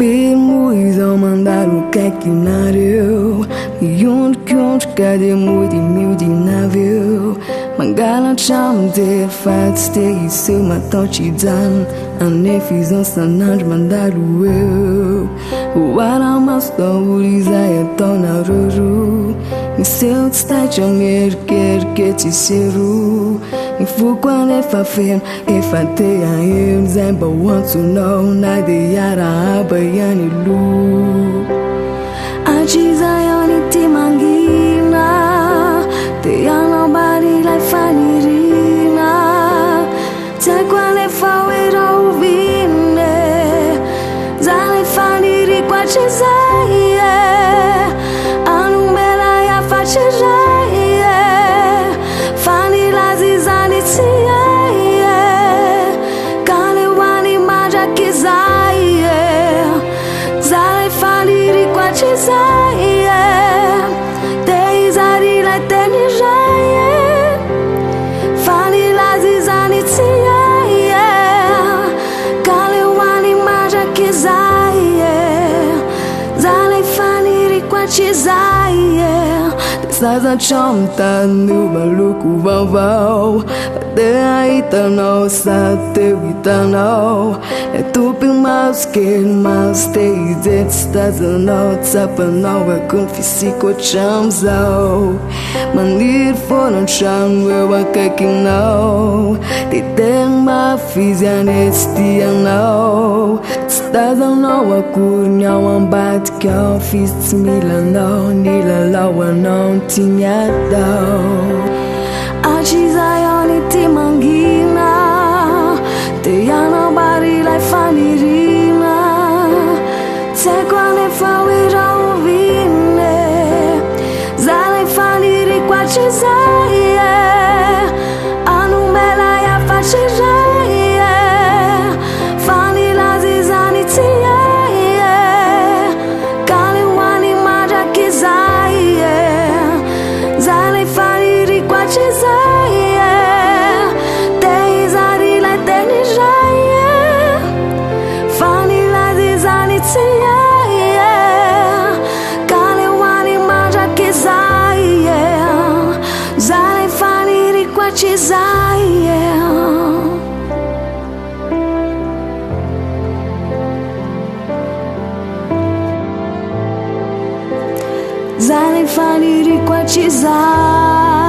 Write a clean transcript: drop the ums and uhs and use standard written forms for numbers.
Muito mandar o que é que nareu Milhões de contos, cadê muito e mil de navio Mangala cham de fats te isu matochi dan Ane fizon sanaj mandaru eu Wala masto urizaya tona ruru Niseu tstacha mer que te seru Ifu quando é fafen e fateia eu Zemba want to know na de yara abayani lu Achizayoni te mangina Te yana bari like fanirina Te quale fawera uvine Zale faniri qua cesaie Anumela ya facejaie Fanila zizani tsiaie Kale wani maja kizaie Zale faniri qua cesaie Te izari la tenijaie Fanila zizani tsiaie Kale wani maja kizaie Zale faniri qua cesaie Saza chomta no maluco vovó Até aí tá não sabe tá não É tu pelo mais que mais te dizer estás a não Tapa não é com físico chamzão Mandir foram cham eu a que não Te tem uma física neste dia não Estás a não a curnia um bate que eu fiz mila não Nila lawa não tinha dó Achizayoni te mangina Te yana bari like fanirina Te quale fawera uvine Zale faniri qua cesaie Anumela ya facejaie Fanila zizani tsiaie Kale wani maja kizaie Zale faniri qua cesaie Te izari la tenijaie Fanila zizani tsiaie Kale wani maja kizaie Zale faniri qua cesaie Zale faniri qua cesaie